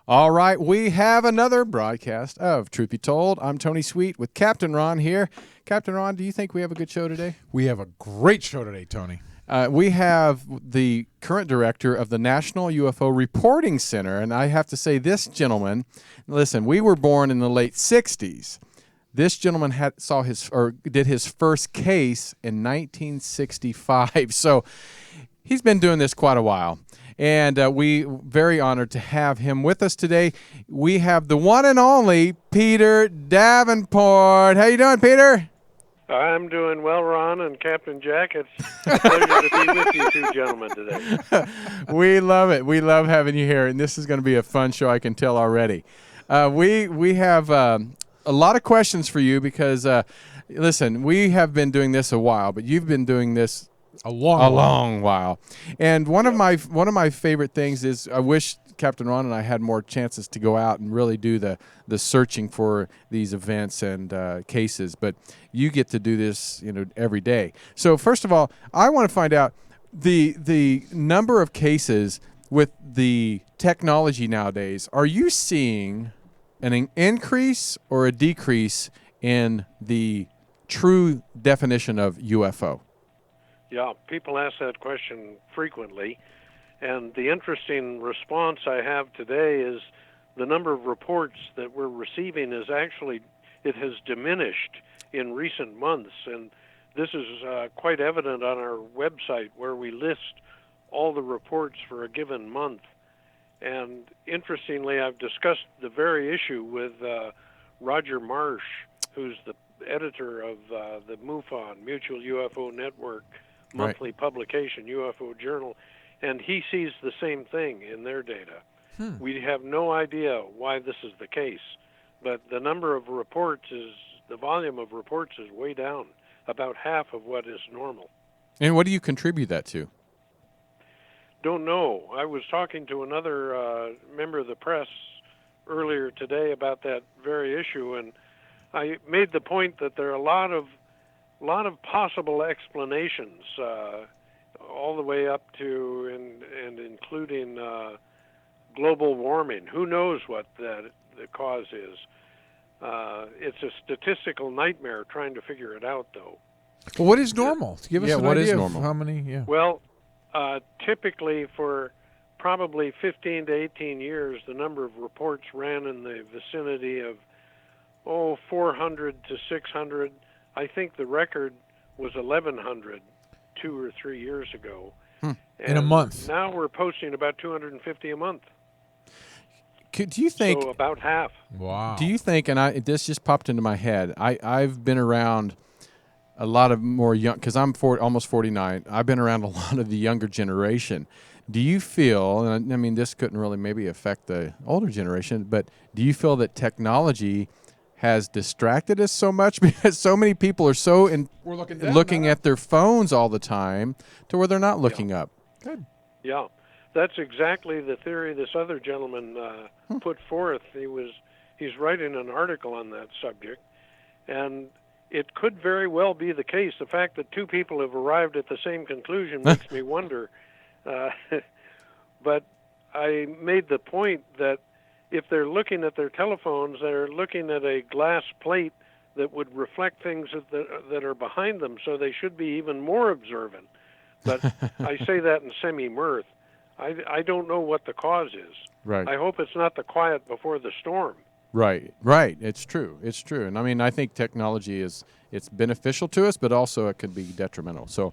All right, we have another broadcast of Truth Be Told. I'm Tony Sweet with Captain Ron here. Captain Ron, do you think we have a good show today? We have a great show today, Tony. We have the current director of the National UFO Reporting Center, and I have to say this gentleman, listen, we were born in the late 60s. This gentleman did his first case in 1965, so he's been doing this quite a while. And we very honored to have him with us today. We have the one and only Peter Davenport. How you doing, Peter? I'm doing well, Ron and Captain Jack. It's a pleasure to be with you two gentlemen today. We love it. We love having you here, and this is going to be a fun show, I can tell already. We have a lot of questions for you because, listen, we have been doing this a while, but you've been doing this a long while. And one of my favorite things is I wish Captain Ron and I had more chances to go out and really do the searching for these events and cases, but you get to do this, every day. So first of all, I want to find out the number of cases with the technology nowadays. Are you seeing an increase or a decrease in the true definition of UFO? Yeah, people ask that question frequently, and the interesting response I have today is the number of reports that we're receiving is actually, it has diminished in recent months, and this is quite evident on our website where we list all the reports for a given month. And interestingly, I've discussed the very issue with Roger Marsh, who's the editor of the MUFON, Mutual UFO Network, monthly publication, UFO Journal, and he sees the same thing in their data. We have no idea why this is the case, but the number of reports the volume of reports is way down, about half of what is normal. And what do you contribute that to? Don't know. I was talking to another member of the press earlier today about that very issue, and I made the point that there are a lot of possible explanations, all the way up to and including global warming. Who knows what the cause is? It's a statistical nightmare trying to figure it out, though. Well, what is normal? Give us an what idea is normal? of how many? Yeah. Well, typically for probably 15 to 18 years, the number of reports ran in the vicinity of 400 to 600. I think the record was 1,100 2 or 3 years ago. In a month. Now we're posting about 250 a month. Do you think? So about half. Wow. Do you think? And this just popped into my head. I've been around a lot of more young, because I'm almost 49. I've been around a lot of the younger generation. Do you feel? And I mean, this couldn't really maybe affect the older generation, but do you feel that technology has distracted us so much because so many people are so looking at their phones all the time to where they're not looking up? Good. Yeah, that's exactly the theory this other gentleman put forth. He's writing an article on that subject, and it could very well be the case. The fact that two people have arrived at the same conclusion makes me wonder. But I made the point that if they're looking at their telephones, they're looking at a glass plate that would reflect things that are behind them, so they should be even more observant. But I say that in semi-mirth. I don't know what the cause is. Right. I hope it's not the quiet before the storm. Right. It's true. And I mean, I think technology it's beneficial to us, but also it could be detrimental. So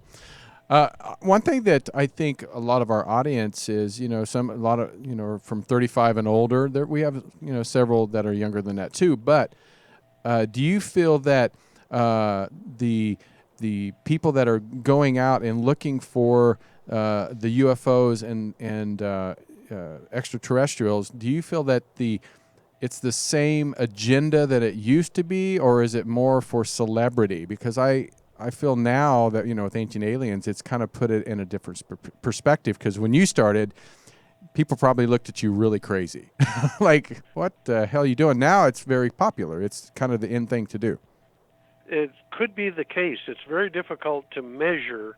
one thing that I think a lot of our audience is, from 35 and older. There we have, several that are younger than that too. But do you feel that the people that are going out and looking for the UFOs and extraterrestrials, do you feel that it's the same agenda that it used to be, or is it more for celebrity? Because I feel now that, with Ancient Aliens, it's kind of put it in a different perspective, because when you started, people probably looked at you really crazy. Like, what the hell are you doing? Now it's very popular. It's kind of the in thing to do. It could be the case. It's very difficult to measure,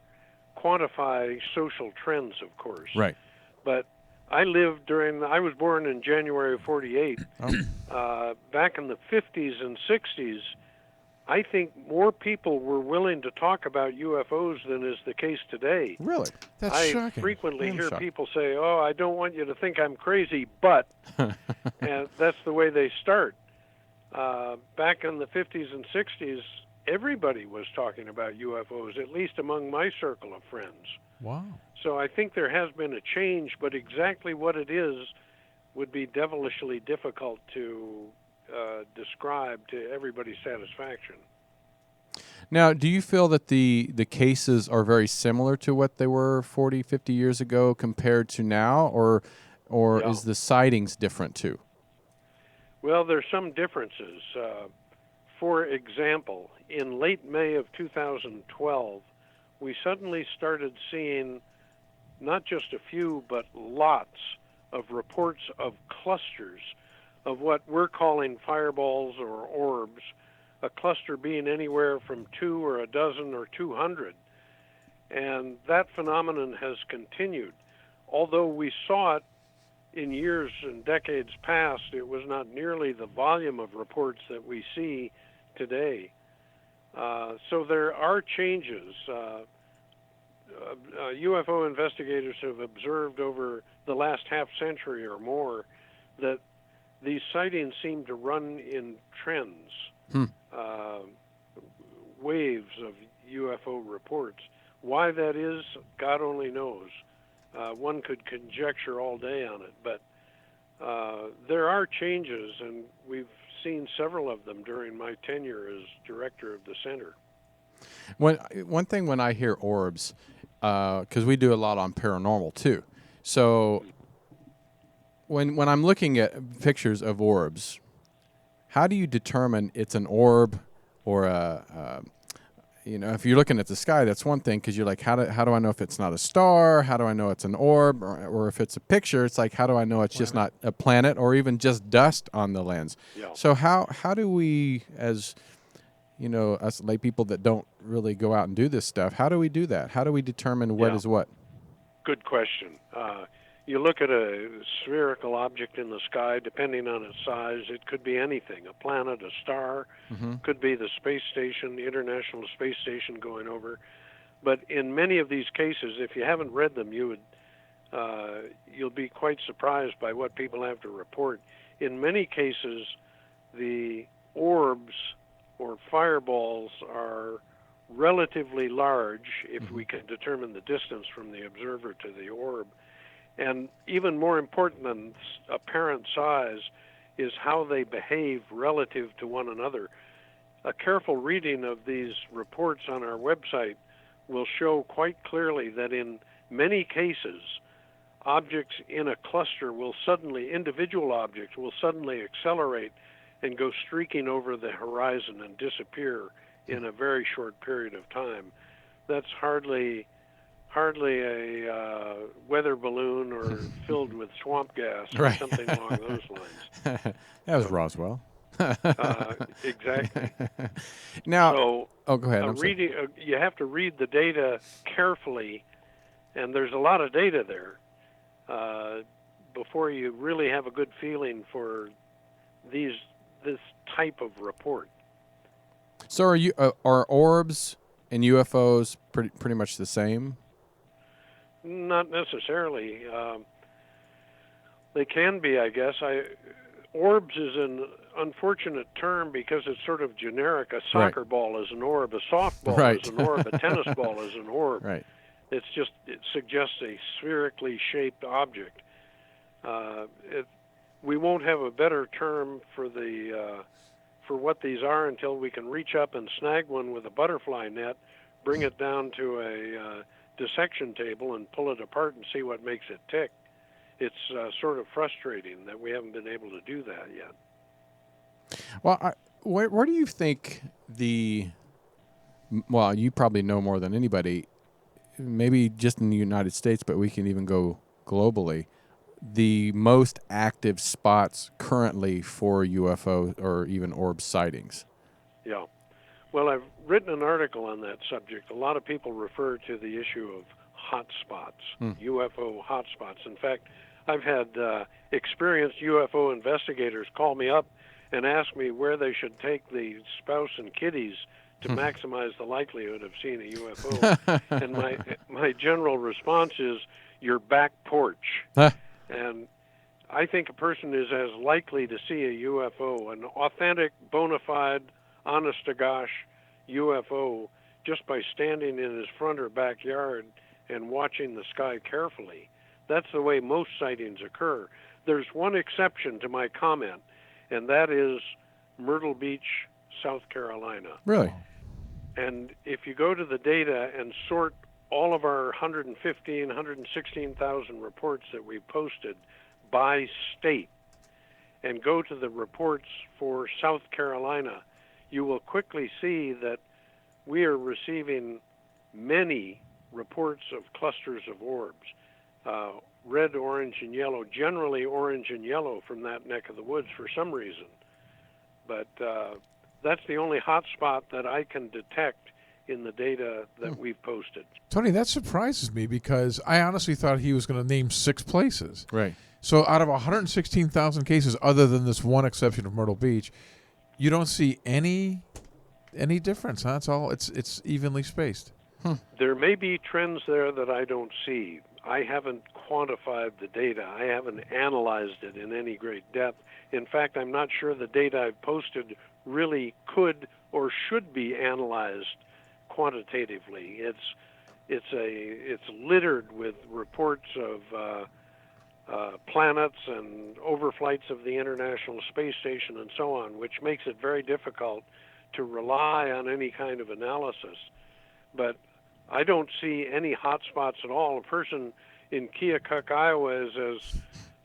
quantify social trends, of course. Right. But I was born in January of 48. Back in the 50s and 60s, I think more people were willing to talk about UFOs than is the case today. Really? That's I shocking. frequently hear people say, "Oh, I don't want you to think I'm crazy, but," and that's the way they start. Back in the 50s and 60s, everybody was talking about UFOs, at least among my circle of friends. Wow. So I think there has been a change, but exactly what it is would be devilishly difficult to describe to everybody's satisfaction. Now, do you feel that the cases are very similar to what they were 40, 50 years ago compared to now, or Yeah. is the sightings different too? Well, there's some differences. For example, in late May of 2012, we suddenly started seeing not just a few, but lots of reports of clusters of what we're calling fireballs or orbs, a cluster being anywhere from 2 or a dozen or 200. And that phenomenon has continued. Although we saw it in years and decades past, it was not nearly the volume of reports that we see today. So there are changes. UFO investigators have observed over the last half century or more that these sightings seem to run in trends, waves of UFO reports. Why that is, God only knows. One could conjecture all day on it, but there are changes, and we've seen several of them during my tenure as director of the center. One thing when I hear orbs, because we do a lot on paranormal too, so when I'm looking at pictures of orbs, how do you determine it's an orb or if you're looking at the sky, that's one thing, because you're like, how do I know if it's not a star? How do I know it's an orb? Or if it's a picture, it's like, how do I know it's just not a planet or even just dust on the lens? Yeah. So how do we, as us lay people that don't really go out and do this stuff, how do we do that? How do we determine what is what? Good question. You look at a spherical object in the sky, depending on its size, it could be anything, a planet, a star, could be the space station, the International Space Station going over. But in many of these cases, if you haven't read them, you'll be quite surprised by what people have to report. In many cases, the orbs or fireballs are relatively large, if we can determine the distance from the observer to the orb. And even more important than apparent size is how they behave relative to one another. A careful reading of these reports on our website will show quite clearly that in many cases, objects in a cluster individual objects will suddenly accelerate and go streaking over the horizon and disappear in a very short period of time. That's hardly a weather balloon or filled with swamp gas or something along those lines. That was Roswell. Exactly. Now, go ahead. You have to read the data carefully, and there's a lot of data there before you really have a good feeling for this type of report. So are orbs and UFOs pretty much the same? Not necessarily. They can be, I guess. Orbs is an unfortunate term because it's sort of generic. A soccer ball is an orb, a softball is an orb, a tennis ball is an orb. Right. It suggests a spherically shaped object. We won't have a better term for what these are until we can reach up and snag one with a butterfly net, bring it down to a dissection table and pull it apart and see what makes it tick. It's sort of frustrating that we haven't been able to do that yet. Well, where do you think you probably know more than anybody, maybe just in the United States, but we can even go globally, the most active spots currently for UFO or even orb sightings? Yeah. Well, I've written an article on that subject. A lot of people refer to the issue of hotspots, UFO hotspots. In fact, I've had experienced UFO investigators call me up and ask me where they should take the spouse and kiddies to maximize the likelihood of seeing a UFO. And my general response is, your back porch. And I think a person is as likely to see a UFO, an authentic, bona fide, honest-to-gosh UFO, just by standing in his front or backyard and watching the sky carefully. That's the way most sightings occur. There's one exception to my comment, and that is Myrtle Beach, South Carolina. Really? And if you go to the data and sort all of our 116,000 reports that we posted by state and go to the reports for South Carolina, you will quickly see that we are receiving many reports of clusters of orbs, red, orange, and yellow, generally orange and yellow from that neck of the woods for some reason. But that's the only hot spot that I can detect in the data that we've posted. Tony, that surprises me because I honestly thought he was going to name 6 places. Right. So out of 116,000 cases, other than this one exception of Myrtle Beach, you don't see any difference, huh? It's evenly spaced. There may be trends there that I don't see. I haven't quantified the data. I haven't analyzed it in any great depth. In fact, I'm not sure the data I've posted really could or should be analyzed quantitatively. It's littered with reports of planets and overflights of the International Space Station and so on, which makes it very difficult to rely on any kind of analysis. But I don't see any hot spots at all. A person in Keokuk, Iowa is as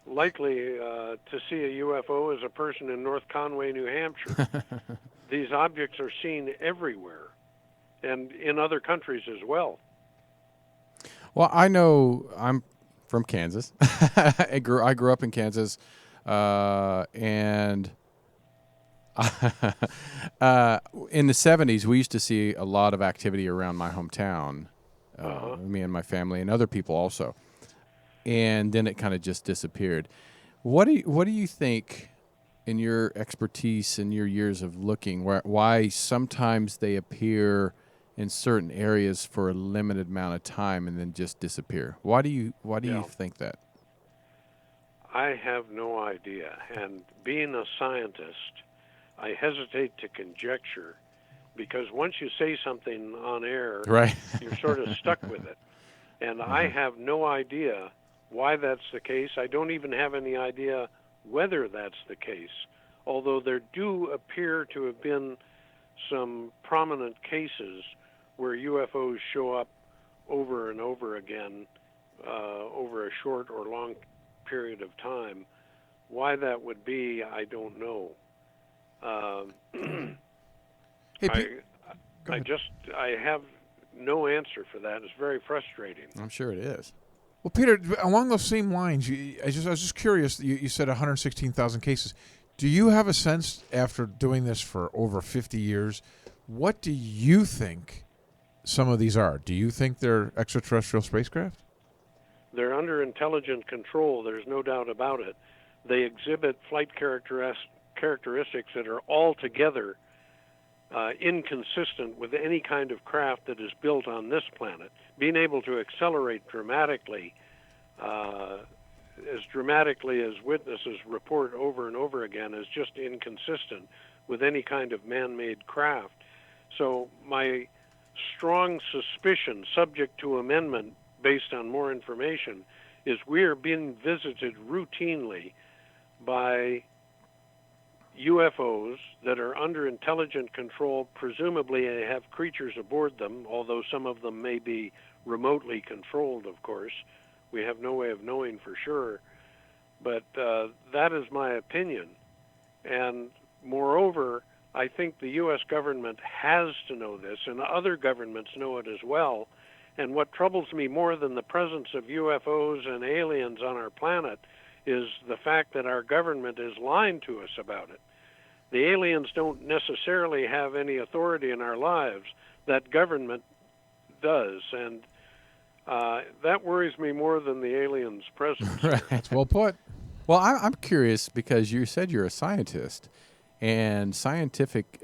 likely to see a UFO as a person in North Conway, New Hampshire. These objects are seen everywhere and in other countries as well. Well, I know I'm from Kansas. I grew up in Kansas, and in the 70s, we used to see a lot of activity around my hometown, me and my family and other people also. And then it kind of just disappeared. What do you think, in your expertise and your years of looking, why sometimes they appear in certain areas for a limited amount of time and then just disappear? Why do you think that? I have no idea. And being a scientist, I hesitate to conjecture, because once you say something on air, right, you're sort of stuck with it. And I have no idea why that's the case. I don't even have any idea whether that's the case, although there do appear to have been some prominent cases where UFOs show up over and over again over a short or long period of time. Why that would be, I don't know. I have no answer for that. It's very frustrating. I'm sure it is. Well, Peter, along those same lines, I was just curious. You said 116,000 cases. Do you have a sense, after doing this for over 50 years, what do you think some of these are? Do you think they're extraterrestrial spacecraft? They're under intelligent control. There's no doubt about it. They exhibit flight characteristics that are altogether inconsistent with any kind of craft that is built on this planet. Being able to accelerate dramatically, as dramatically as witnesses report over and over again, is just inconsistent with any kind of man-made craft. So my strong suspicion, subject to amendment based on more information, is we are being visited routinely by UFOs that are under intelligent control. Presumably they have creatures aboard them, although some of them may be remotely controlled, of course. We have no way of knowing for sure. But that is my opinion. And moreover, I think the U.S. government has to know this, and other governments know it as well. And what troubles me more than the presence of UFOs and aliens on our planet is the fact that our government is lying to us about it. The aliens don't necessarily have any authority in our lives. That government does. And That worries me more than the aliens' presence. Right. That's well put. Well, I'm curious because you said you're a scientist, and scientific,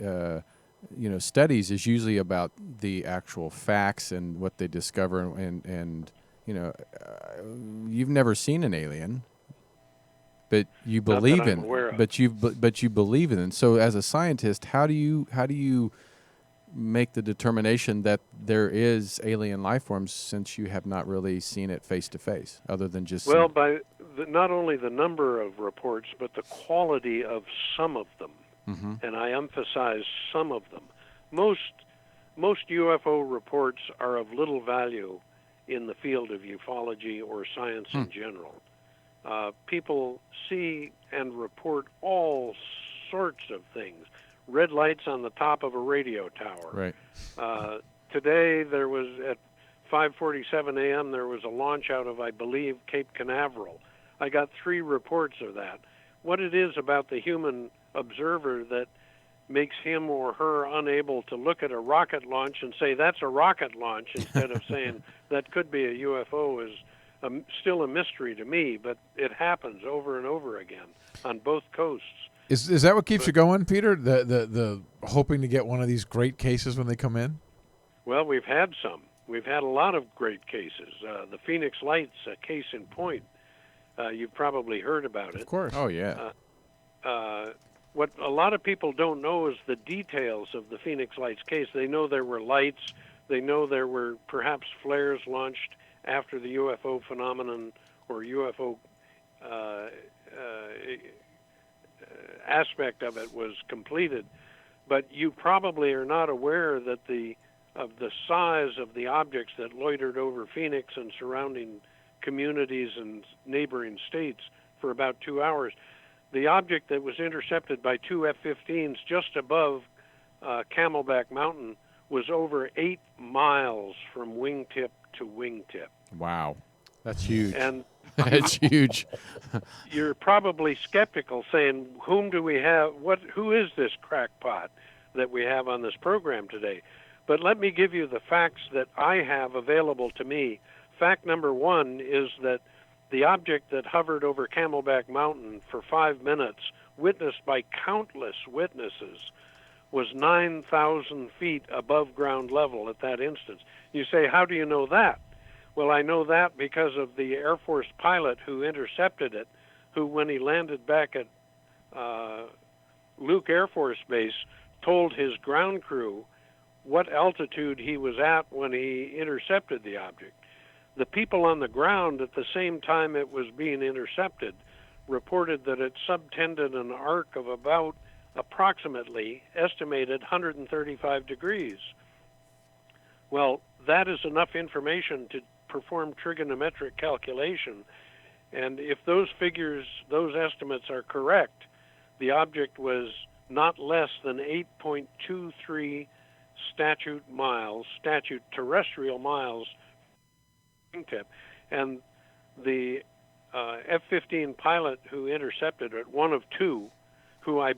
studies is usually about the actual facts and what they discover, and you've never seen an alien, but you Not that believe I'm in, aware of. but you believe in it. So, as a scientist, how do you make the determination that there is alien life forms, since you have not really seen it face to face, other than just Well, by not only the number of reports, but the quality of some of them, and I emphasize some of them. Most UFO reports are of little value in the field of ufology or science in general. People see and report all sorts of things. Red lights on the top of a radio tower. right. Today, there was at 5:47 a.m. there was a launch out of, I believe, Cape Canaveral. I got 3 reports of that. What it is about the human observer that makes him or her unable to look at a rocket launch and say that's a rocket launch instead of saying that could be a UFO is still a mystery to me, but it happens over and over again on both coasts. Is that what keeps you going, Peter? The hoping to get one of these great cases when they come in? Well, we've had some. We've had a lot of great cases. The Phoenix Lights, a case in point. You've probably heard about it. Of course. Oh yeah. What a lot of people don't know is the details of the Phoenix Lights case. They know there were lights. They know there were perhaps flares launched after the UFO phenomenon or UFO aspect of it was completed. But you probably are not aware that of the size of the objects that loitered over Phoenix and surrounding communities and neighboring states for about 2 hours. The object that was intercepted by 2 F-15s just above Camelback Mountain was over 8 miles from wingtip to wingtip. Wow, that's huge. And That's huge. you're probably skeptical, saying, "Whom do we have? Who is this crackpot that we have on this program today?" But let me give you the facts that I have available to me. Fact number 1 is that the object that hovered over Camelback Mountain for 5 minutes, witnessed by countless witnesses, was 9,000 feet above ground level at that instance. You say, how do you know that? Well, I know that because of the Air Force pilot who intercepted it, who, when he landed back at Luke Air Force Base, told his ground crew what altitude he was at when he intercepted the object. The people on the ground at the same time it was being intercepted reported that it subtended an arc of about approximately estimated 135 degrees. Well, that is enough information to perform trigonometric calculation, and if those figures, those estimates are correct, the object was not less than 8.23 statute terrestrial miles tip. And the F-15 pilot who intercepted it, one of 2, who I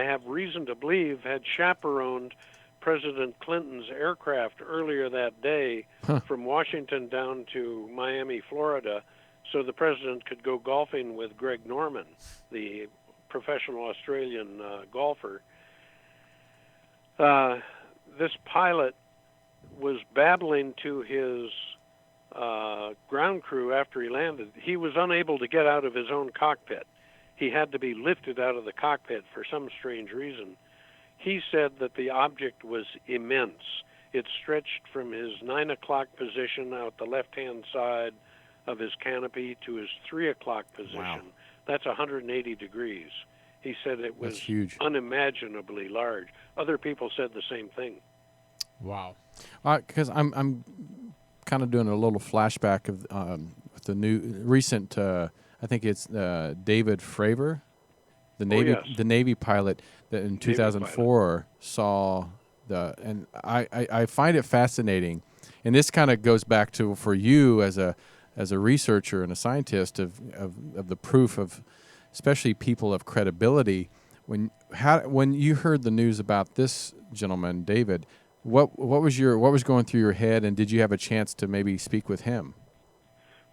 have reason to believe, had chaperoned President Clinton's aircraft earlier that day from Washington down to Miami, Florida, so the president could go golfing with Greg Norman, the professional Australian golfer. This pilot was babbling to his ground crew after he landed. He was unable to get out of his own cockpit. He had to be lifted out of the cockpit for some strange reason. He said that the object was immense. It stretched from his 9 o'clock position out the left-hand side of his canopy to his 3 o'clock position. Wow. That's 180 degrees. He said it was huge. Unimaginably large. Other people said the same thing. Wow. Because I'm kind of doing a little flashback of the recent. I think it's David Fravor, the Navy pilot that in 2004 saw and I find it fascinating, and this kind of goes back to for you as a researcher and a scientist of the proof of, especially people of credibility. When you heard the news about this gentleman, David, what was going through your head, and did you have a chance to maybe speak with him?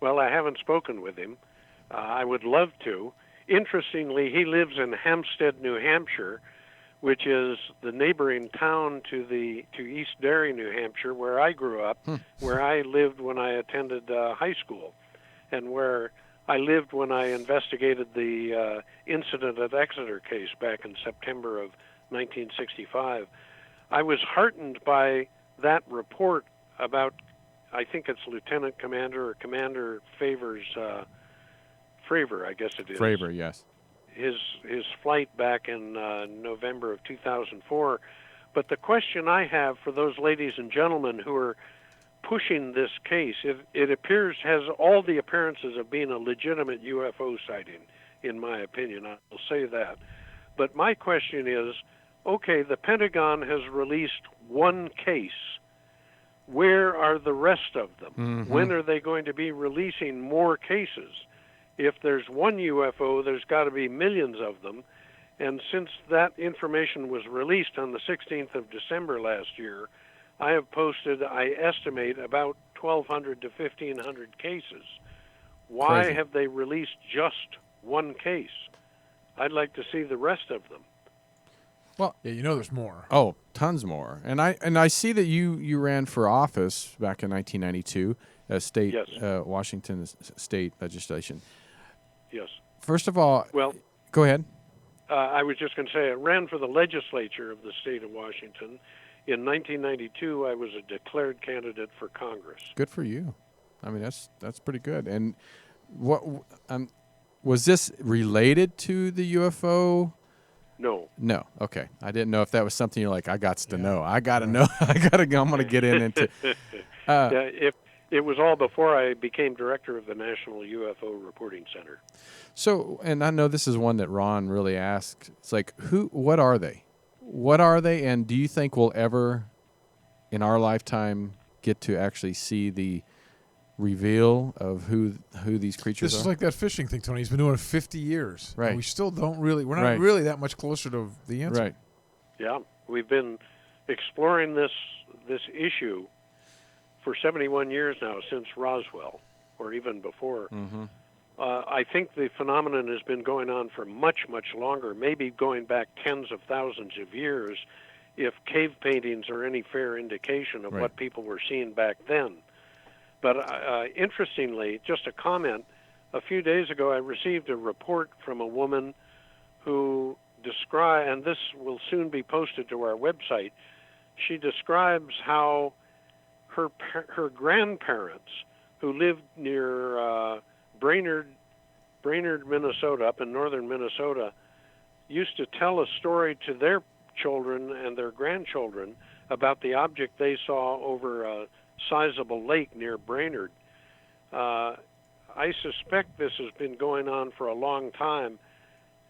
Well, I haven't spoken with him. I would love to. Interestingly, he lives in Hampstead, New Hampshire, which is the neighboring town to East Derry, New Hampshire, where I grew up, where I lived when I attended high school, and where I lived when I investigated the incident at Exeter case back in September of 1965. I was heartened by that report about, I think it's Lieutenant Commander or Commander Fravor, I guess it is. Fravor, yes. His flight back in November of 2004. But the question I have for those ladies and gentlemen who are pushing this case, it appears, has all the appearances of being a legitimate UFO sighting, in my opinion. I will say that. But my question is, okay, the Pentagon has released one case. Where are the rest of them? Mm-hmm. When are they going to be releasing more cases? If there's one UFO, there's got to be millions of them. And since that information was released on the 16th of December last year, I have posted, I estimate, about 1,200 to 1,500 cases. Why Crazy. have they released just one case? I'd like to see the rest of them. Well, Yeah, there's more. oh, tons more. And I see that you ran for office back in 1992 as state Yes. Washington state legislation. Yes. First of all, Well, go ahead. I was just going to say, I ran for the legislature of the state of Washington. In 1992, I was a declared candidate for Congress. Good for you. I mean, that's pretty good. And what was this related to the UFO? No. No. Okay. I didn't know if that was something you're like, I got to know. I got to know. I got to go. I'm going to get into. It was all before I became director of the National UFO Reporting Center. So, and I know this is one that Ron really asks. It's like, what are they? What are they? And do you think we'll ever, in our lifetime, get to actually see the reveal of who these creatures This are? is like that fishing thing, Tony. He's been doing it 50 years. Right. And we still don't really, we're not Right. really that much closer to the answer. Right. Yeah, we've been exploring this issue for 71 years now, since Roswell, or even before. Mm-hmm. I think the phenomenon has been going on for much, much longer, maybe going back tens of thousands of years, if cave paintings are any fair indication of Right. what people were seeing back then. But interestingly, just a comment, a few days ago I received a report from a woman who described, and this will soon be posted to our website, she describes how her grandparents, who lived near Brainerd, Minnesota, up in northern Minnesota, used to tell a story to their children and their grandchildren about the object they saw over a sizable lake near Brainerd. I suspect this has been going on for a long time,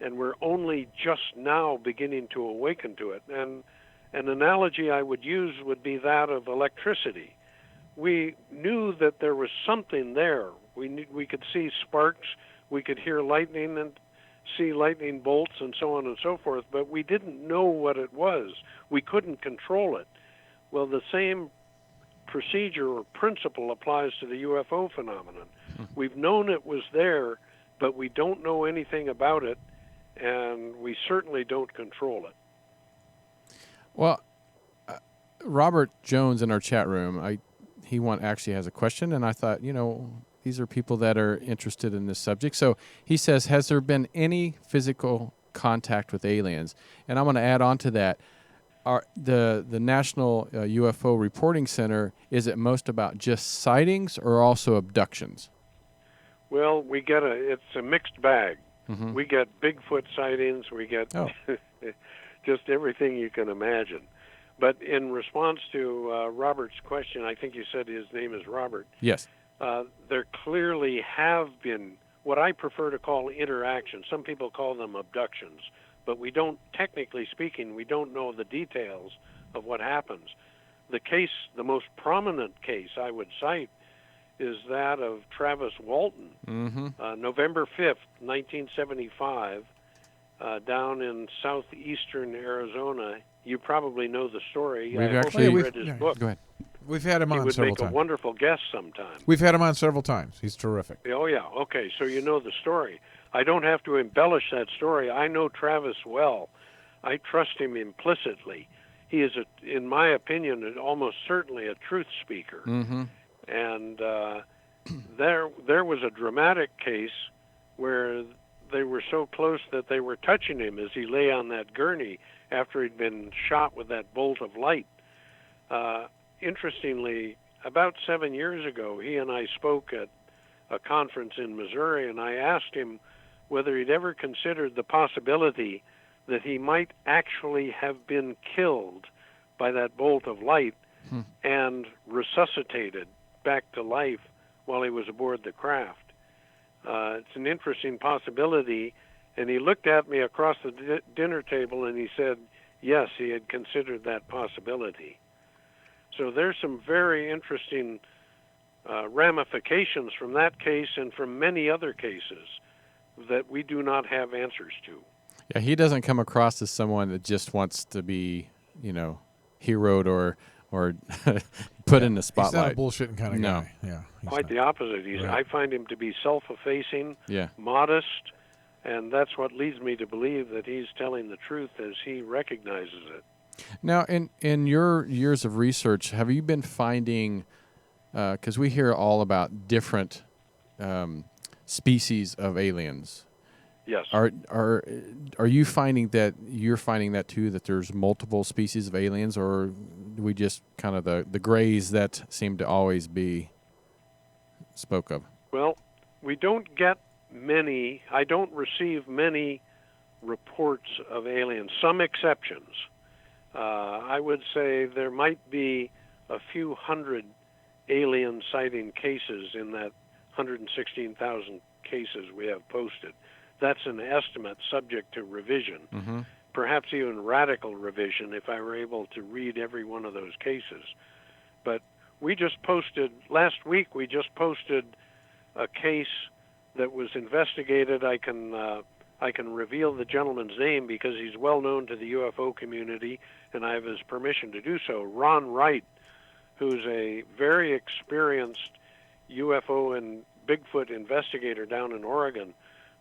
and we're only just now beginning to awaken to it. And an analogy I would use would be that of electricity. We knew that there was something there. We could see sparks, we could hear lightning and see lightning bolts and so on and so forth, but we didn't know what it was. We couldn't control it. Well, the same procedure or principle applies to the UFO phenomenon. We've known it was there, but we don't know anything about it, and we certainly don't control it. Well, Robert Jones in our chat room, he actually has a question, and I thought, these are people that are interested in this subject. So he says, has there been any physical contact with aliens? And I'm going to add on to that. The National UFO Reporting Center, is it most about just sightings or also abductions? Well, it's a mixed bag. Mm-hmm. We get Bigfoot sightings, we get just everything you can imagine. But in response to Robert's question, I think you said his name is Robert. Yes. There clearly have been what I prefer to call interactions. Some people call them abductions, but technically speaking, we don't know the details of what happens. The most prominent case I would cite is that of Travis Walton, November 5th, 1975, down in southeastern Arizona, you probably know the story. We've I hope actually- you read his book. Go ahead. We've had him He on would several make a times. wonderful guest sometime. We've had him on several times. He's terrific. Oh, yeah. Okay, so you know the story. I don't have to embellish that story. I know Travis well. I trust him implicitly. He is, in my opinion, almost certainly a truth speaker. Mm-hmm. And there was a dramatic case where they were so close that they were touching him as he lay on that gurney after he'd been shot with that bolt of light. Interestingly, about 7 years ago, he and I spoke at a conference in Missouri, and I asked him whether he'd ever considered the possibility that he might actually have been killed by that bolt of light and resuscitated back to life while he was aboard the craft. It's an interesting possibility, and he looked at me across the dinner table and he said, yes, he had considered that possibility. So there's some very interesting ramifications from that case and from many other cases that we do not have answers to. Yeah, he doesn't come across as someone that just wants to be, heroed or put in the spotlight. He's not a bullshitting kind of No. guy. Yeah, he's Quite not. the opposite. Right. I find him to be self-effacing, Yeah. modest, and that's what leads me to believe that he's telling the truth as he recognizes it. Now, in your years of research, have you been finding, because we hear all about different species of aliens, Yes. are you finding that you're finding that too, that there's multiple species of aliens, or do we just kind of the grays that seem to always be spoke of? Well, we don't get many, I don't receive many reports of aliens, some exceptions. I would say there might be a few hundred alien sighting cases in that 116,000 cases we have posted. That's an estimate subject to revision, perhaps even radical revision if I were able to read every one of those cases. But we just posted, last week we just posted a case that was investigated. I can reveal the gentleman's name because he's well known to the UFO community, and I have his permission to do so. Ron Wright, who's a very experienced UFO and Bigfoot investigator down in Oregon,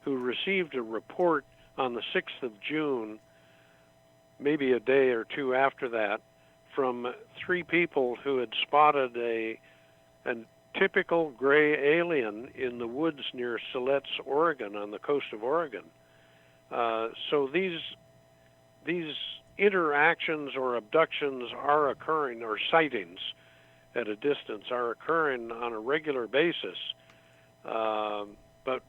who received a report on the 6th of June, maybe a day or two after that, from 3 people who had spotted a typical gray alien in the woods near Siletz, Oregon, on the coast of Oregon. So these interactions or abductions are occurring, or sightings at a distance are occurring on a regular basis. But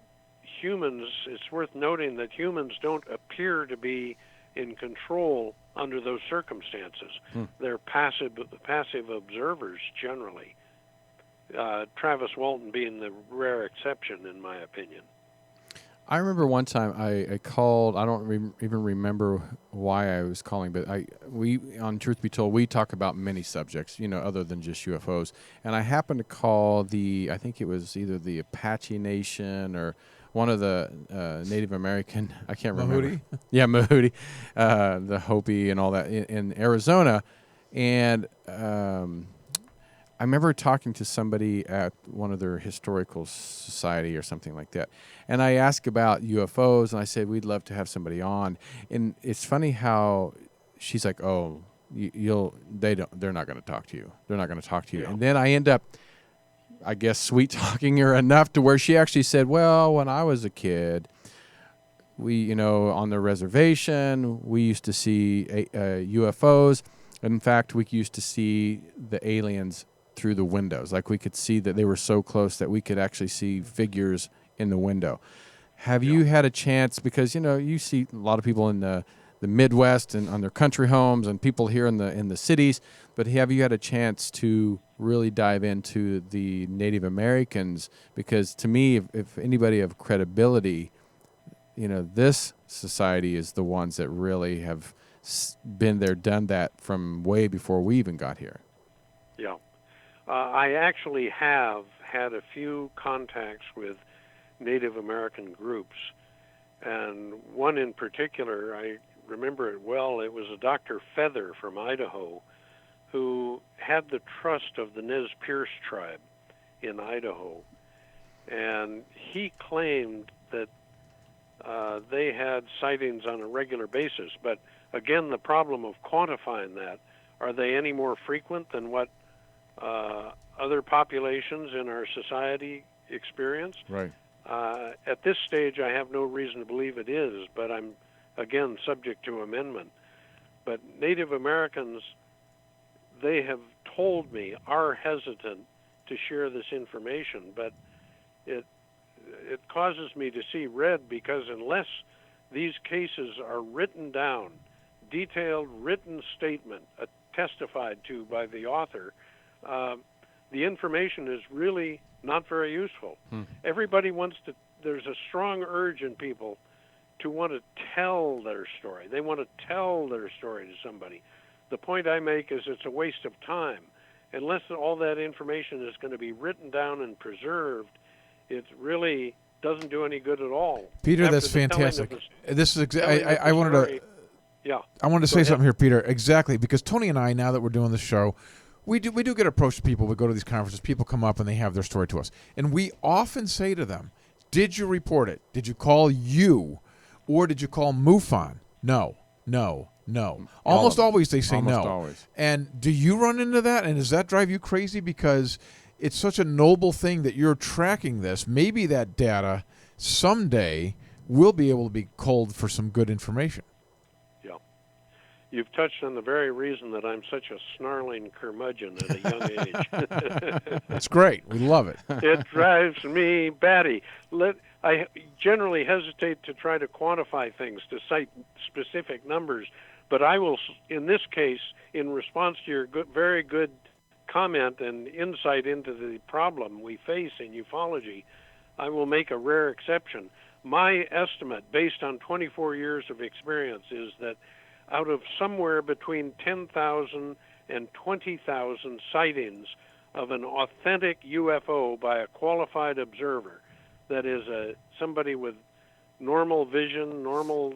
humans, it's worth noting that humans don't appear to be in control under those circumstances. They're passive observers generally. Travis Walton being the rare exception, in my opinion. I remember one time I called. I don't even remember why I was calling, but we on Truth Be Told, we talk about many subjects, other than just UFOs. And I happened to call I think it was either the Apache Nation or one of the Native American. I can't remember. Mahooty? Yeah, Mahooty, the Hopi and all that in Arizona, and I remember talking to somebody at one of their historical society or something like that, and I asked about UFOs, and I said we'd love to have somebody on. And it's funny how she's like, "Oh, they're not going to talk to you. They're not going to talk to you." Yeah. And then I end up, I guess, sweet talking her enough to where she actually said, "Well, when I was a kid, we, on the reservation, we used to see UFOs. In fact, we used to see the aliens through the windows. Like we could see that they were so close that we could actually see figures in the window." Have you had a chance, because you see a lot of people in the Midwest and on their country homes and people here in the cities, but have you had a chance to really dive into the Native Americans? Because to me, if anybody of credibility, this society is the ones that really have been there, done that from way before we even got here. Yeah. I actually have had a few contacts with Native American groups, and one in particular I remember it well. It was a Dr. Feather from Idaho who had the trust of the Nez Perce tribe in Idaho. And he claimed that they had sightings on a regular basis. But again, the problem of quantifying that, are they any more frequent than what other populations in our society experience? Right. At this stage, I have no reason to believe it is, but I'm, again, subject to amendment. But Native Americans, they have told me, are hesitant to share this information, but it causes me to see red, because unless these cases are written down, detailed written statement testified to by the author, the information is really not very useful. Everybody wants to, there's a strong urge in people to want to tell their story. They want to tell their story to somebody. The point I make is it's a waste of time. Unless all that information is going to be written down and preserved, it really doesn't do any good at all. Peter, After that's the telling of fantastic. the- This is telling of the I wanted story- to. Yeah. I wanted to Go say ahead. something here, Peter. Exactly, because Tony and I, now that we're doing the show, we do get approached to people. We go to these conferences. People come up and they have their story to us, and we often say to them, "Did you report it? Did you call you, or did you call MUFON?" No. Almost always they say Almost no. always. And do you run into that? And does that drive you crazy? Because it's such a noble thing that you're tracking this. Maybe that data someday will be able to be culled for some good information. Yeah. You've touched on the very reason that I'm such a snarling curmudgeon at a young age. That's great. We love it. It drives me batty. I generally hesitate to try to quantify things, to cite specific numbers, but I will, in this case, in response to your very good comment and insight into the problem we face in ufology, I will make a rare exception. My estimate, based on 24 years of experience, is that out of somewhere between 10,000 and 20,000 sightings of an authentic UFO by a qualified observer, that is somebody with normal vision, normal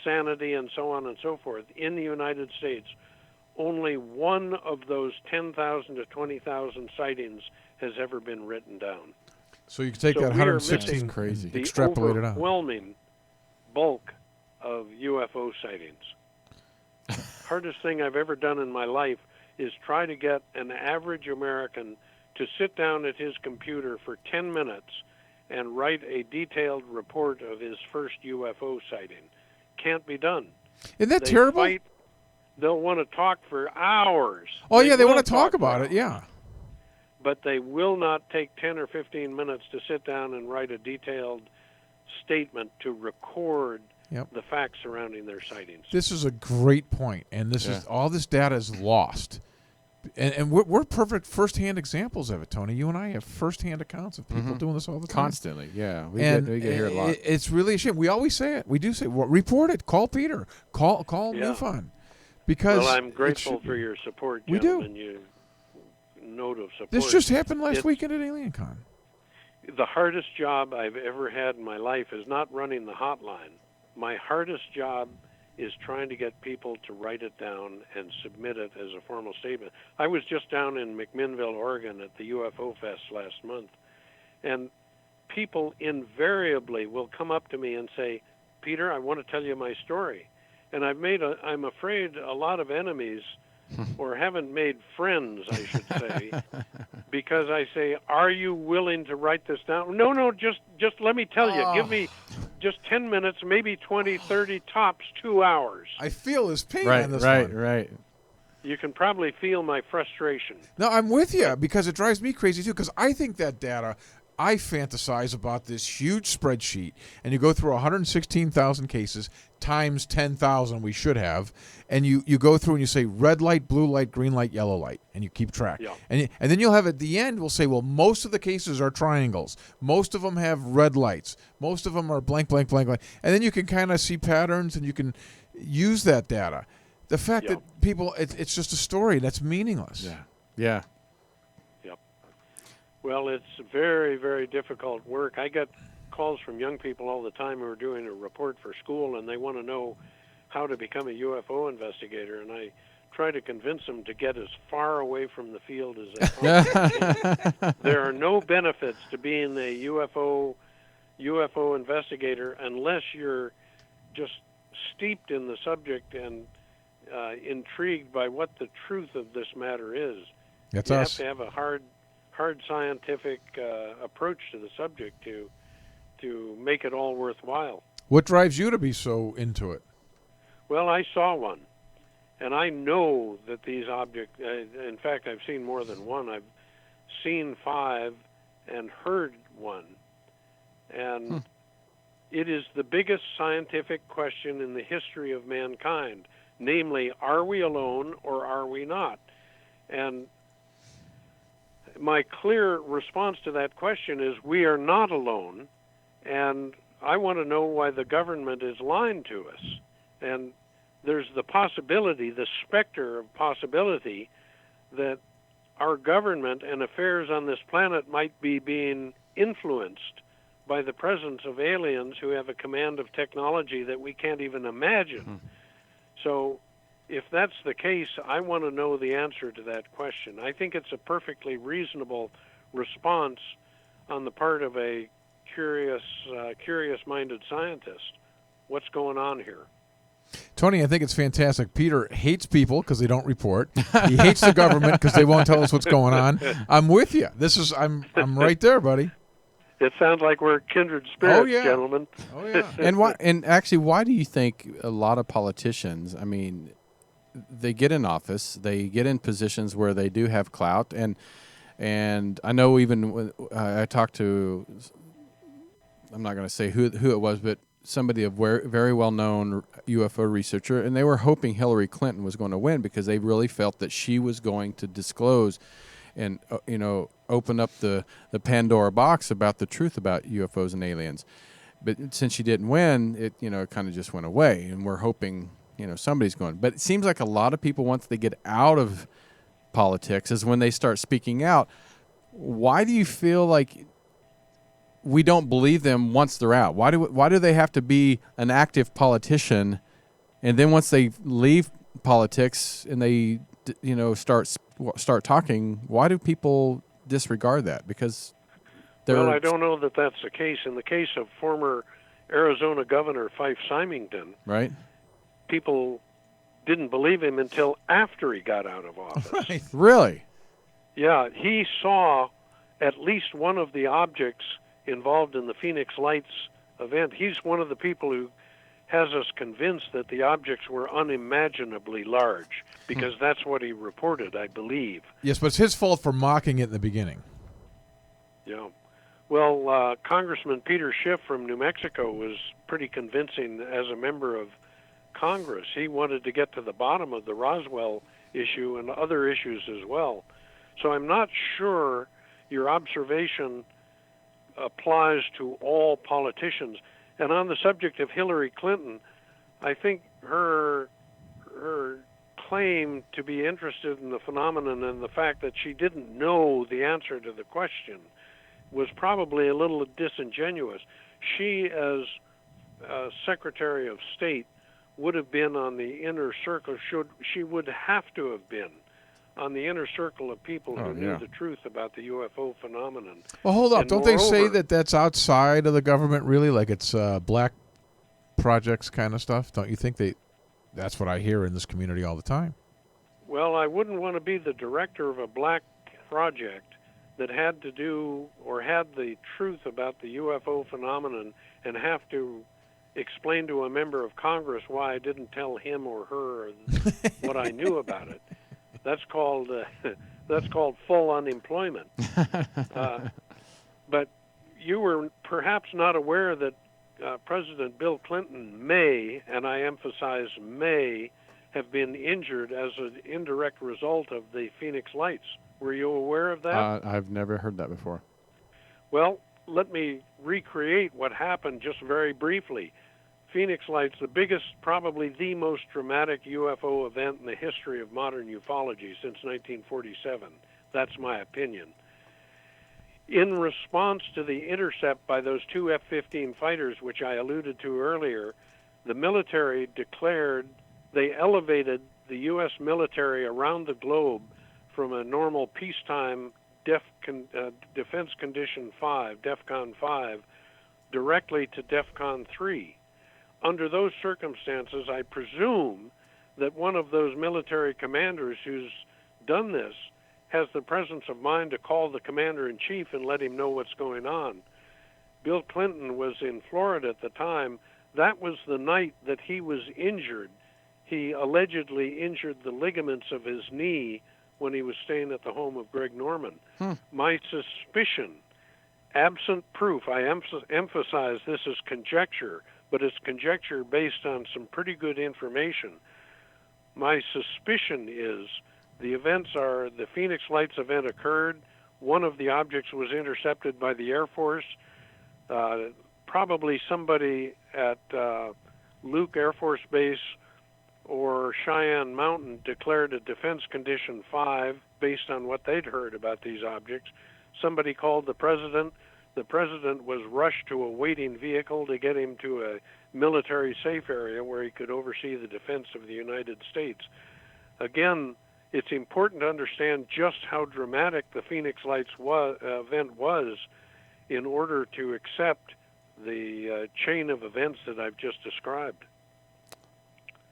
sanity, and so on and so forth, in the United States, only one of those 10,000 to 20,000 sightings has ever been written down. So you can take So that we are 116 missing crazy. the extrapolate it out. overwhelming bulk of UFO sightings. Hardest thing I've ever done in my life is try to get an average American to sit down at his computer for 10 minutes and write a detailed report of his first UFO sighting. Can't be done. Isn't that They terrible? fight, they'll want to talk for hours. Oh, yeah, they will want to talk for about it, hours, yeah. But they will not take 10 or 15 minutes to sit down and write a detailed statement to record Yep. the facts surrounding their sightings. This is a great point, and this is all this data is lost. And we're perfect first-hand examples of it, Tony. You and I have first-hand accounts of people doing this all the time. Constantly, yeah. We And get to hear a lot. It's really a shame. We always say it. We do say, well, report it. Call Peter. Call Yeah. MUFON. Because Well, I'm it grateful should for be. your support, We do. gentlemen. You note of support. This just happened last It's- weekend at AlienCon. The hardest job I've ever had in my life is not running the hotline. My hardest job is trying to get people to write it down and submit it as a formal statement. I was just down in McMinnville, Oregon at the UFO Fest last month, and people invariably will come up to me and say, "Peter, I want to tell you my story." And I'm afraid, a lot of enemies, or haven't made friends, I should say, because I say, "Are you willing to write this down?" No, just let me tell you. Give me just 10 minutes, maybe 20, 30, tops 2 hours. I feel his pain Right, on this right, one. right. You can probably feel my frustration. No, I'm with you because it drives me crazy too. Because I think that data, I fantasize about this huge spreadsheet, and you go through 116,000 cases times 10,000 we should have, and you go through and you say red light, blue light, green light, yellow light, and you keep track. Yeah. And then you'll have at the end, we'll say, well, most of the cases are triangles. Most of them have red lights. Most of them are blank, blank, blank, blank. And then you can kind of see patterns, and you can use that data. The fact that people, it's just a story that's meaningless. Yeah, yeah. Yep. Well, it's very, very difficult work. I get calls from young people all the time who are doing a report for school, and they want to know how to become a UFO investigator, and I try to convince them to get as far away from the field as they possibly can. There are no benefits to being a UFO investigator unless you're just steeped in the subject and intrigued by what the truth of this matter is. That's you us. have to have a hard scientific approach to the subject to make it all worthwhile. What drives you to be so into it? Well, I saw one, and I know that these objects, in fact, I've seen more than one. I've seen 5 and heard one. And it is the biggest scientific question in the history of mankind, namely, are we alone or are we not? And my clear response to that question is we are not alone, and I want to know why the government is lying to us. And there's the possibility, the specter of possibility, that our government and affairs on this planet might be being influenced by the presence of aliens who have a command of technology that we can't even imagine. So if that's the case, I want to know the answer to that question. I think it's a perfectly reasonable response on the part of a curious-minded scientist. What's going on here? Tony, I think it's fantastic. Peter hates people because they don't report. He hates the government because they won't tell us what's going on. I'm with you. I'm right there, buddy. It sounds like we're kindred spirits, gentlemen. Oh yeah. And actually, why do you think a lot of politicians, I mean, they get in office, they get in positions where they do have clout, and I know even when I talked to, I'm not going to say who it was, but somebody, a very well-known UFO researcher, and they were hoping Hillary Clinton was going to win because they really felt that she was going to disclose and open up the Pandora box about the truth about UFOs and aliens. But since she didn't win, it kind of just went away, and we're hoping somebody's going. But it seems like a lot of people, once they get out of politics, is when they start speaking out. Why do you feel like we don't believe them once they're out? Why do they have to be an active politician, and then once they leave politics and they start talking, why do people disregard that? Because well, I don't know that that's the case. In the case of former Arizona Governor Fife Symington, right, people didn't believe him until after he got out of office. Right. Really? Yeah, he saw at least one of the objects involved in the Phoenix Lights event. He's one of the people who has us convinced that the objects were unimaginably large, because that's what he reported, I believe. Yes, but it's his fault for mocking it in the beginning. Yeah. Well, Congressman Peter Schiff from New Mexico was pretty convincing as a member of Congress. He wanted to get to the bottom of the Roswell issue and other issues as well. So I'm not sure your observation applies to all politicians. And on the subject of Hillary Clinton, I think her claim to be interested in the phenomenon and the fact that she didn't know the answer to the question was probably a little disingenuous. She, as Secretary of State, would have been on the inner circle. She would have to have been on the inner circle of people who knew the truth about the UFO phenomenon. Well, hold up. And Don't they say that that's outside of the government, really? Like it's black projects kind of stuff? Don't you think that's what I hear in this community all the time? Well, I wouldn't want to be the director of a black project that had to do or had the truth about the UFO phenomenon and have to explain to a member of Congress why I didn't tell him or her what I knew about it. That's called full unemployment. But you were perhaps not aware that President Bill Clinton may, and I emphasize may, have been injured as an indirect result of the Phoenix Lights. Were you aware of that? I've never heard that before. Well, let me recreate what happened just very briefly. Phoenix Lights, the biggest, probably the most dramatic UFO event in the history of modern ufology since 1947. That's my opinion. In response to the intercept by those two F-15 fighters, which I alluded to earlier, the military declared, they elevated the U.S. military around the globe from a normal peacetime Defense Condition 5, DEFCON 5, directly to DEFCON 3. Under those circumstances, I presume that one of those military commanders who's done this has the presence of mind to call the commander-in-chief and let him know what's going on. Bill Clinton was in Florida at the time. That was the night that he was injured. He allegedly injured the ligaments of his knee when he was staying at the home of Greg Norman. My suspicion, absent proof, I emphasize this is conjecture, but it's conjecture based on some pretty good information. My suspicion is the events are the Phoenix Lights event occurred. One of the objects was intercepted by the Air Force. Probably somebody at Luke Air Force Base or Cheyenne Mountain declared a Defense Condition 5 based on what they'd heard about these objects. Somebody called the president. The president was rushed to a waiting vehicle to get him to a military safe area where he could oversee the defense of the United States. Again, it's important to understand just how dramatic the Phoenix Lights event was in order to accept the chain of events that I've just described.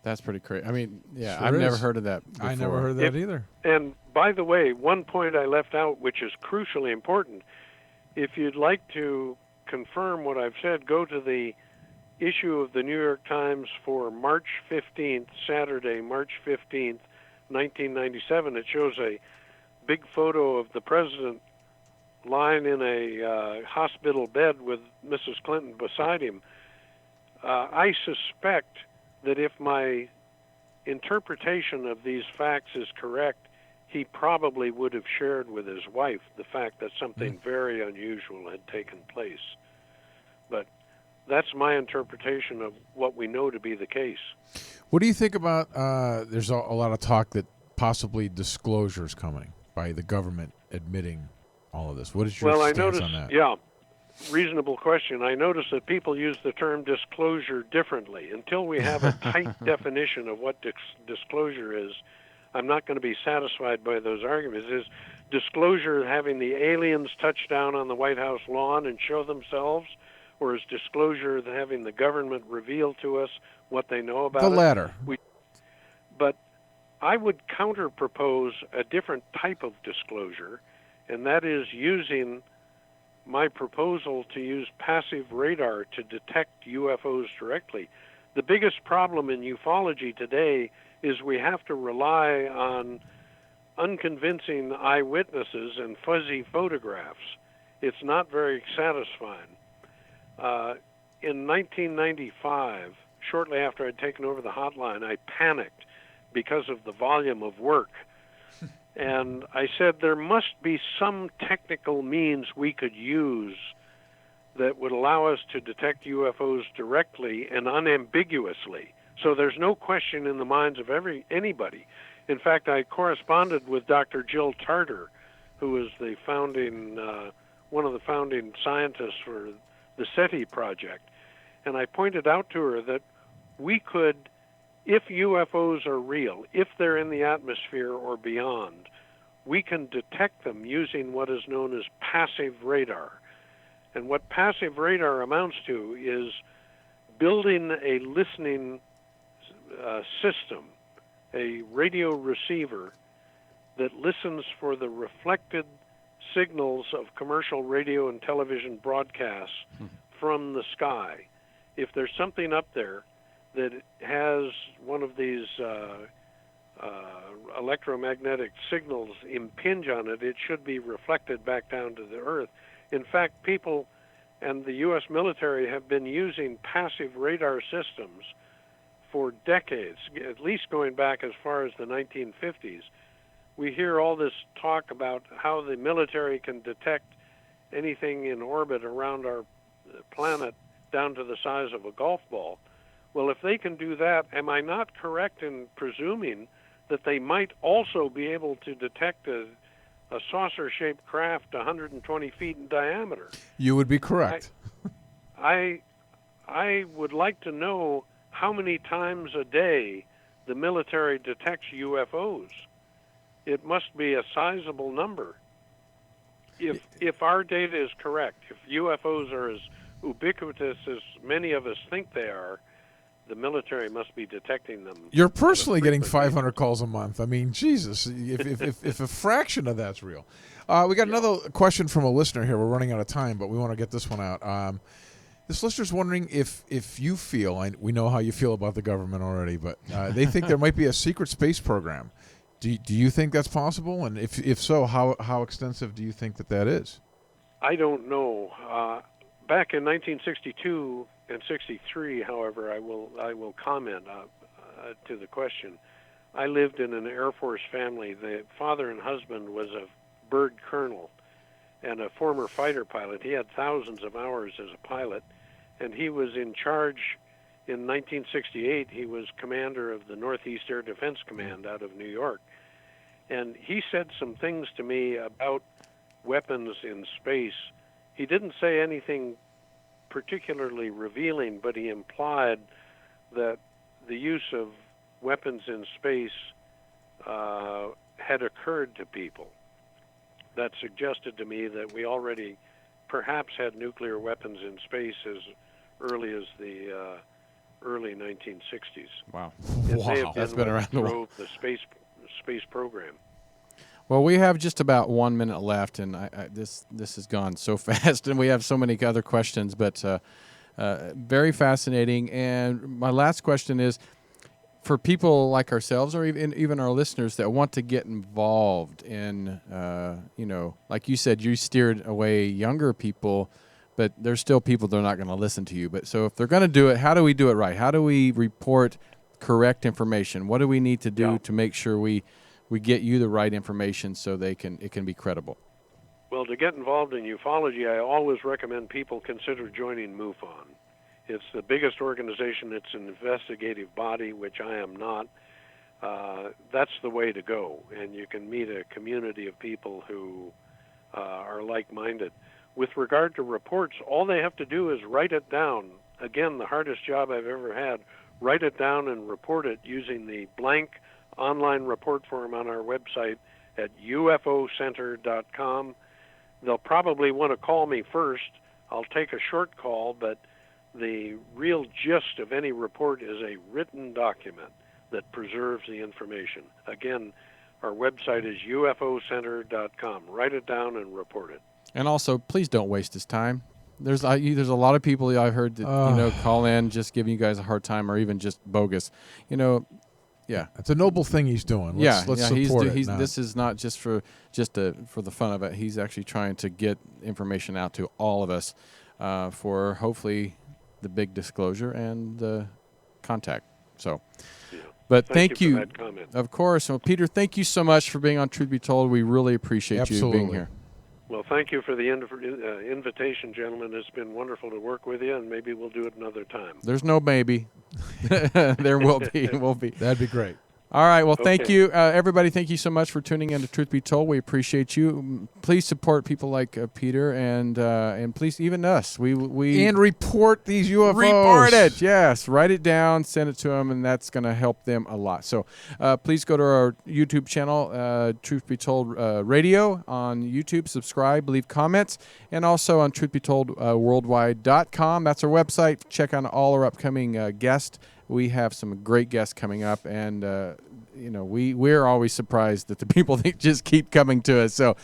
That's pretty crazy. I mean, yeah, Sure I've is. never heard of that before. I never heard that either. And by the way, one point I left out, which is crucially important, if you'd like to confirm what I've said, go to the issue of the New York Times for March 15th, Saturday, March 15th, 1997. It shows a big photo of the president lying in a hospital bed with Mrs. Clinton beside him. I suspect that if my interpretation of these facts is correct, he probably would have shared with his wife the fact that something very unusual had taken place. But that's my interpretation of what we know to be the case. What do you think about, there's a lot of talk that possibly disclosure is coming by the government admitting all of this. What is your stance on that? Yeah, reasonable question. I notice that people use the term disclosure differently. Until we have a tight definition of what disclosure is, I'm not going to be satisfied by those arguments. Is disclosure having the aliens touch down on the White House lawn and show themselves, or is disclosure having the government reveal to us what they know about the it? latter. But I would counter-propose a different type of disclosure, and that is using my proposal to use passive radar to detect UFOs directly. The biggest problem in ufology today is we have to rely on unconvincing eyewitnesses and fuzzy photographs. It's not very satisfying. In 1995, shortly after I'd taken over the hotline, I panicked because of the volume of work. And I said there must be some technical means we could use that would allow us to detect UFOs directly and unambiguously. So there's no question in the minds of anybody. In fact, I corresponded with Dr. Jill Tarter, who is the one of the founding scientists for the SETI project. And I pointed out to her that we could, if UFOs are real, if they're in the atmosphere or beyond, we can detect them using what is known as passive radar. And what passive radar amounts to is building a listening system, a radio receiver that listens for the reflected signals of commercial radio and television broadcasts from the sky. If there's something up there that has one of these electromagnetic signals impinge on it, it should be reflected back down to the earth. In fact, people and the U.S. military have been using passive radar systems for decades, at least going back as far as the 1950s. We hear all this talk about how the military can detect anything in orbit around our planet down to the size of a golf ball. Well, if they can do that, am I not correct in presuming that they might also be able to detect a saucer-shaped craft 120 feet in diameter? You would be correct. I would like to know how many times a day the military detects UFOs. It must be a sizable number. If our data is correct, if UFOs are as ubiquitous as many of us think they are, the military must be detecting them. You're personally getting 500 calls a month. I mean, Jesus, if a fraction of that's real. We got another question from a listener here. We're running out of time, but we want to get this one out. This listener's wondering if you feel, and we know how you feel about the government already, but they think there might be a secret space program. Do you think that's possible? And if so, how extensive do you think that is? I don't know. Back in 1962 and 63, however, I will comment to the question. I lived in an Air Force family. The father and husband was a bird colonel and a former fighter pilot. He had thousands of hours as a pilot, and he was in charge. In 1968, he was commander of the Northeast Air Defense Command out of New York. And he said some things to me about weapons in space. He didn't say anything particularly revealing, but he implied that the use of weapons in space had occurred to people. That suggested to me that we already perhaps had nuclear weapons in space as early as the early 1960s. Wow. That's been around a while. The space program. Well, we have just about 1 minute left, and this has gone so fast, and we have so many other questions, but very fascinating. And my last question is, for people like ourselves or even our listeners that want to get involved in, like you said, you steered away younger people, but there's still people that are not going to listen to you. But so if they're going to do it, how do we do it right? How do we report correct information? What do we need to do to make sure we get you the right information so it can be credible? Well, to get involved in ufology, I always recommend people consider joining MUFON. It's the biggest organization. It's an investigative body, which I am not. That's the way to go, and you can meet a community of people who are like-minded. With regard to reports, all they have to do is write it down. Again, the hardest job I've ever had. Write it down and report it using the blank online report form on our website at ufocenter.com. They'll probably want to call me first. I'll take a short call, but the real gist of any report is a written document that preserves the information. Again, our website is ufocenter.com. Write it down and report it. And also, please don't waste his time. There's a lot of people I've heard that call in just giving you guys a hard time or even just bogus. Yeah, it's a noble thing he's doing. Let's support it. This is not just for the fun of it. He's actually trying to get information out to all of us for hopefully the big disclosure and the contact. So, but thank you. For that comment. Of course. Well, Peter, thank you so much for being on Truth Be Told. We really appreciate you being here. Well, thank you for the invitation, gentlemen. It's been wonderful to work with you, and maybe we'll do it another time. There's no maybe. There will be. Will be. That'd be great. All right. Well, thank you, everybody. Thank you so much for tuning in to Truth Be Told. We appreciate you. Please support people like Peter and please even us. And report these UFOs. Report it. Yes. Write it down. Send it to them, and that's going to help them a lot. So please go to our YouTube channel, Truth Be Told Radio on YouTube. Subscribe, leave comments, and also on truthbetoldworldwide.com. That's our website. Check on all our upcoming guests. We have some great guests coming up, and we're always surprised that the people that just keep coming to us. So,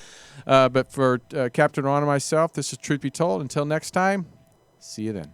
but for Captain Ron and myself, this is Truth Be Told. Until next time, see you then.